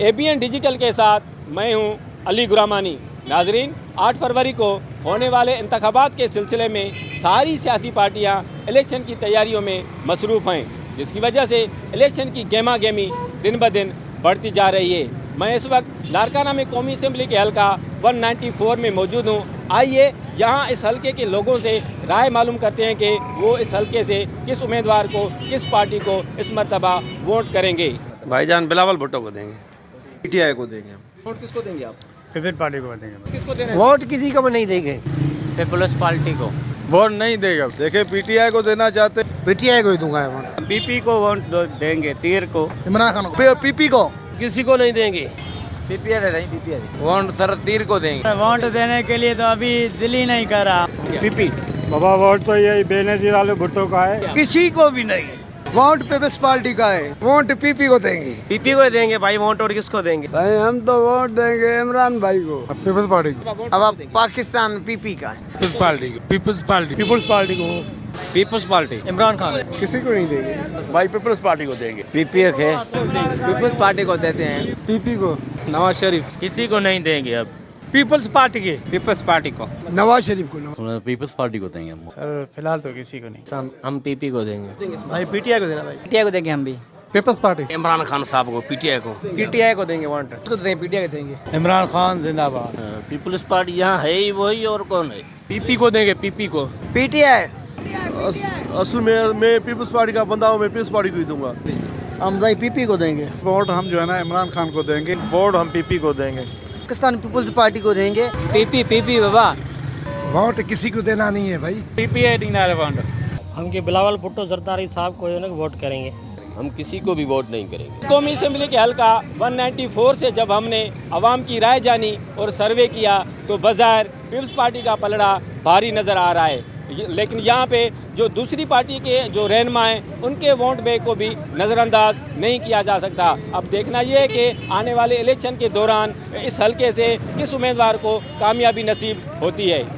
ABN digital के साथ मैं हूं अली गुरामानी। नाजरीन, 8 फरवरी को होने वाले इंतखाबात के सिलसिले में सारी सियासी पार्टियां इलेक्शन की तैयारियों में मसरूफ़ हैं, जिसकी वजह से इलेक्शन की गेमा गेमी दिन ब दिन बढ़ती जा रही है। मैं इस वक्त लारकाना में कौमी असम्बली के हल्का 194 में मौजूद हूँ। आइए यहाँ इस हल्के के लोगों से राय मालूम करते हैं कि वो इस हल्के से किस उम्मीदवार को, किस पार्टी को इस मरतबा वोट करेंगे। भाईजान बिलावल भुट्टो को देंगे, पीटीआई को देंगे। वोट किसको देंगे आप? पीपल्स पार्टी को देंगे। किसको देना है? वोट किसी को भी नहीं देंगे। पीपल्स पार्टी को वोट नहीं देगा। देखे पीटीआई को देना चाहते, पीटीआई को ही दूंगा वोट। पीपी को वोट देंगे, तीर को, इमरान खान को, पीपी को। किसी को नहीं देंगे। पीपीआई दे रही, पीपीआई वोट सर तीर को देंगे। वोट देने के लिए तो अभी दिल ही नहीं कर रहा। पीपी। बाबा वोट तो यही बेनजीर आलू भुट्टो का है। किसी को भी नहीं। वोट पीपल्स पार्टी का है। वोट पीपी को देंगे। पीपी को देंगे भाई वोट। और किसको देंगे भाई हम तो वोट देंगे इमरान भाई को, पीपल्स पार्टी को। अब पाकिस्तान पीपी का है। पीपल्स पार्टी को, पीपल्स पार्टी, पीपल्स पार्टी को। Peoples Party Imran Khan. किसी को नहीं देंगे भाई पीपल्स पार्टी को देंगे। पीपीएफ है, पीपल्स पार्टी को देते हैं। पीपी को, नवाज शरीफ। किसी को नहीं देंगे अब। पीपल्स पार्टी के। पीपल्स पार्टी को, नवाज शरीफ को। पीपल्स पार्टी को देंगे हम। सर फिलहाल तो किसी को नहीं। हम पीपी को देंगे। भाई पीटीआई को देना भाई। पीटीआई को देंगे हम भी। पीपल्स पार्टी, इमरान खान साहब को, पीटीआई को। पीटीआई को देंगे। वोट उसको देंगे, पीटीआई को देंगे। इमरान खान जिंदाबाद। पीपल्स पार्टी यहाँ है ही वही, और कौन है? पीपी को देंगे, पीपी को। पीटीआई। असल में मैं पीपल्स पार्टी का बंदा हूँ, मैं पीपल्स पार्टी को ही दूंगा। हम भाई पीपी को देंगे। वोट हम जो है ना इमरान खान को देंगे। वोट हम पीपी को देंगे। पाकिस्तान पीपल्स पार्टी को देंगे। पीपी पीपी बाबा। वोट किसी को देना नहीं है भाई। पीपीआई देना है वोट। हम के बिलावल भुट्टो जरदारी साहब को जो है वोट करेंगे। हम किसी को भी वोट नहीं करेंगे। कौमी असम्बली के हल्का 194 से जब हमने आवाम की राय जानी और सर्वे किया तो बाज़ाहिर पीपल्स पार्टी का पलड़ा भारी नज़र आ रहा है, लेकिन यहाँ पे जो दूसरी पार्टी के जो रहनुमा हैं उनके वोट बैंक को भी नज़रअंदाज नहीं किया जा सकता। अब देखना ये है कि आने वाले इलेक्शन के दौरान इस हल्के से किस उम्मीदवार को कामयाबी नसीब होती है।